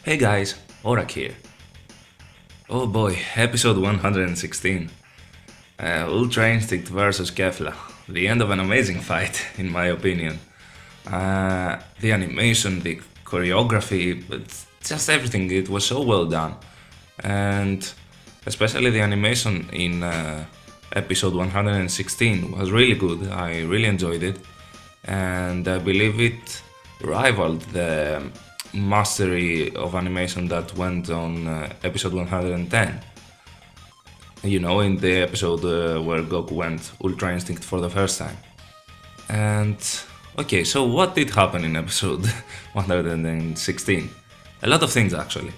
Hey guys, Orack here. Oh boy, episode 116. Ultra Instinct versus Kefla. The end of an amazing fight, in my opinion. The animation, the choreography, just everything, it was so well done. And especially the animation in episode 116 was really good. I really enjoyed it. And I believe it rivaled the mastery of animation that went on episode 110. You know, in the episode where Goku went Ultra Instinct for the first time. And okay, so what did happen in episode 116? A lot of things actually.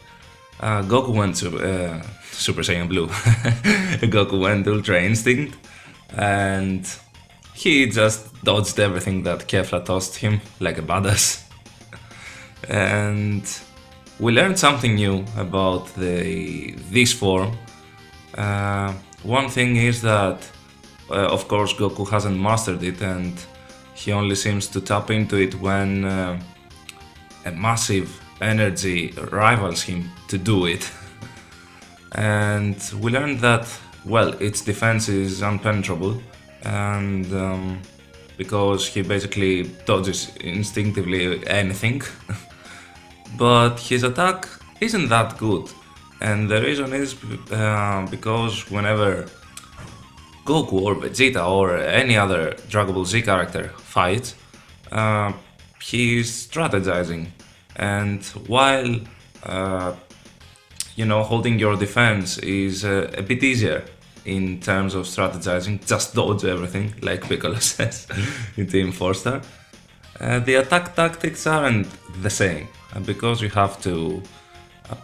Goku went Super Saiyan Blue. Goku went Ultra Instinct, and he just dodged everything that Kefla tossed him like a badass. And we learned something new about this form. One thing is that, of course, Goku hasn't mastered it, and he only seems to tap into it when a massive energy rivals him to do it. And we learned that, well, its defense is impenetrable, and because he basically dodges instinctively anything. But his attack isn't that good, and the reason is because whenever Goku or Vegeta or any other Dragon Ball Z character fights, he's strategizing, and while holding your defense is a bit easier in terms of strategizing, just dodge everything like Piccolo says in Team 4-Star. The attack tactics aren't the same, because you have to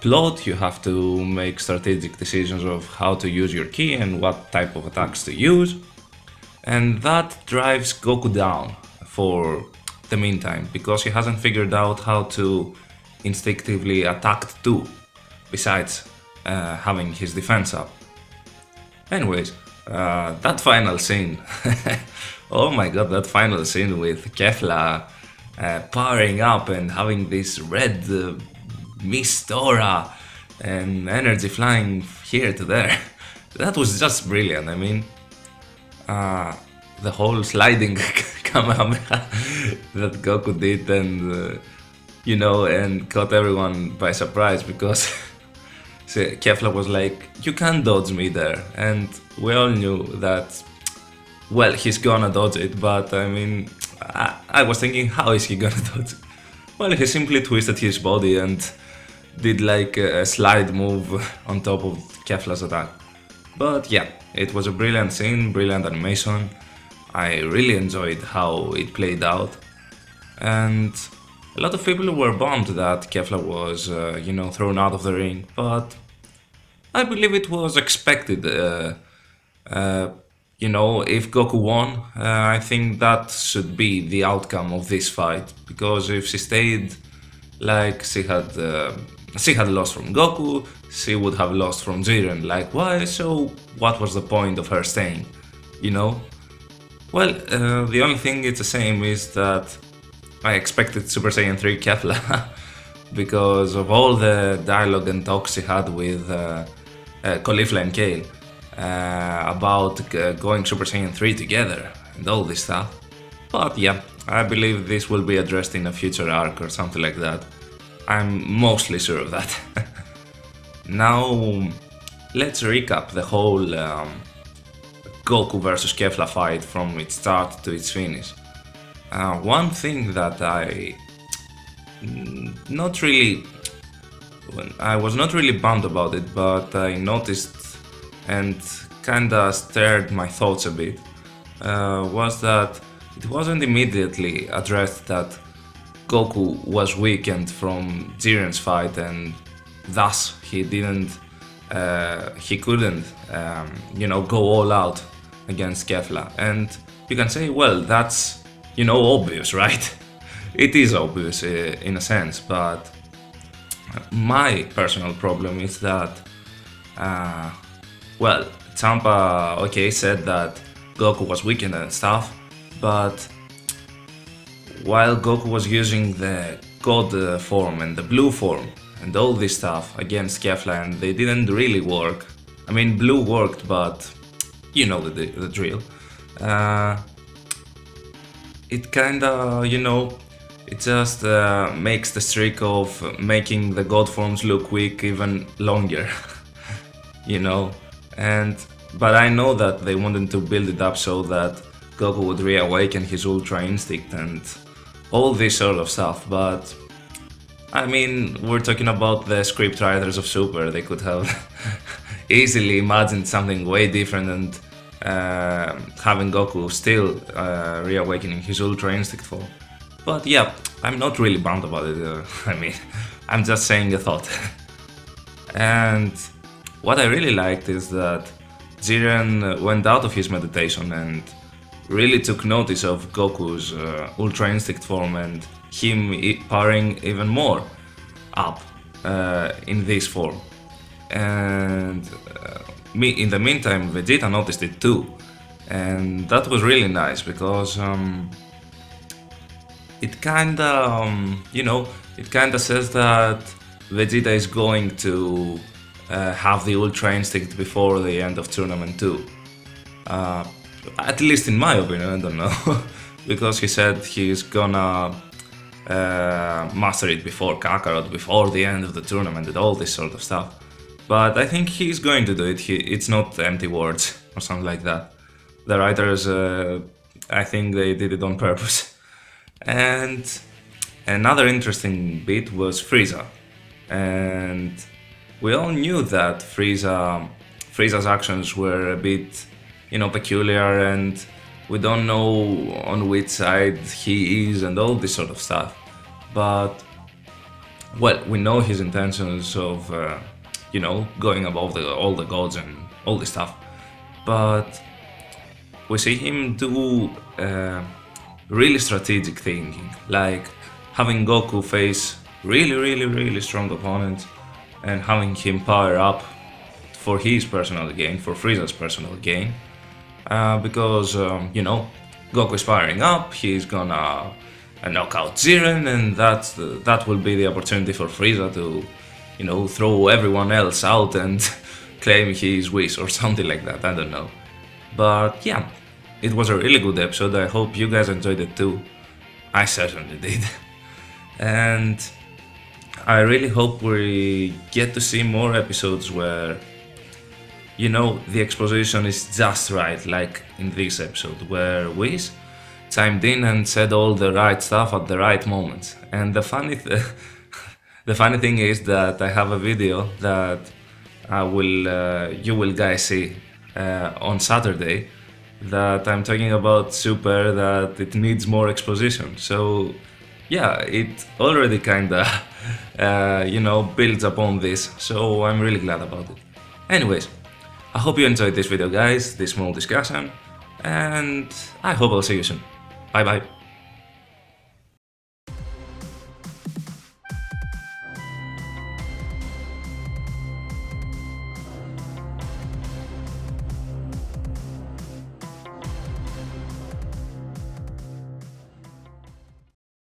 plot, you have to make strategic decisions of how to use your ki and what type of attacks to use, and that drives Goku down for the meantime, because he hasn't figured out how to instinctively attack too, besides having his defense up. Anyways, that final scene, oh my god, that final scene with Kefla powering up and having this red mist aura and energy flying here to there, that was just brilliant. I mean, the whole sliding Kamehameha that Goku did, and and caught everyone by surprise, because Kefla was like, you can't dodge me there, and we all knew that, well, he's gonna dodge it, but I mean, I was thinking, how is he gonna dodge it? Well, he simply twisted his body and did like a slide move on top of Kefla's attack. But yeah, it was a brilliant scene, brilliant animation. I really enjoyed how it played out, and a lot of people were bummed that Kefla was, thrown out of the ring, but I believe it was expected. If Goku won, I think that should be the outcome of this fight, because if she stayed like she had lost from Goku, she would have lost from Jiren. Like, why? So what was the point of her staying? Well, the only thing it's the same is that I expected Super Saiyan 3 Kefla because of all the dialogue and talks she had with Caulifla and Kale about going Super Saiyan 3 together and all this stuff. But yeah, I believe this will be addressed in a future arc or something like that. I'm mostly sure of that. Now, let's recap the whole Goku versus Kefla fight from its start to its finish. One thing that I was not really bummed about it, but I noticed and kinda stirred my thoughts a bit, was that it wasn't immediately addressed that Goku was weakened from Jiren's fight, and thus he couldn't go all out against Kefla. And you can say, well, that's obvious, right? It is obvious in a sense, but my personal problem is that, well, Champa, okay, said that Goku was weakened and stuff, but while Goku was using the God form and the blue form, and all this stuff against Kefla, and they didn't really work. I mean, blue worked, but you know the drill. It kinda, it just makes the streak of making the god forms look weak even longer, but I know that they wanted to build it up so that Goku would reawaken his Ultra Instinct and all this sort of stuff, but I mean, we're talking about the scriptwriters of Super. They could have easily imagined something way different, and having Goku still reawakening his Ultra Instinct form. But yeah, I'm not really bummed about it. I mean, I'm just saying a thought. And what I really liked is that Jiren went out of his meditation and really took notice of Goku's Ultra Instinct form and him powering even more up in this form. And in the meantime, Vegeta noticed it too, and that was really nice because it kinda, it kinda says that Vegeta is going to have the Ultra Instinct before the end of Tournament 2. At least in my opinion, I don't know, because he said he's gonna master it before Kakarot, before the end of the tournament and all this sort of stuff. But I think he's going to do it. It's not empty words or something like that. The writers, I think they did it on purpose. And another interesting bit was Frieza. And we all knew that Frieza's actions were a bit, peculiar, and we don't know on which side he is and all this sort of stuff. But, well, we know his intentions of, going above all the gods and all this stuff. But we see him do really strategic thinking, like having Goku face really strong opponents and having him power up for his personal gain, for Frieza's personal gain. Because, Goku is firing up, he's gonna knock out Jiren, and that will be the opportunity for Frieza to, throw everyone else out and claim he's Whis or something like that, I don't know. But yeah, it was a really good episode. I hope you guys enjoyed it too. I certainly did. And I really hope we get to see more episodes where, the exposition is just right, like in this episode, where Whis chimed in and said all the right stuff at the right moments. And the funny thing is that I have a video that you will guys see on Saturday, that I'm talking about Super, that it needs more exposition. So yeah, it already kinda builds upon this, so I'm really glad about it. Anyways, I hope you enjoyed this video, guys, this small discussion, and I hope I'll see you soon. Bye bye.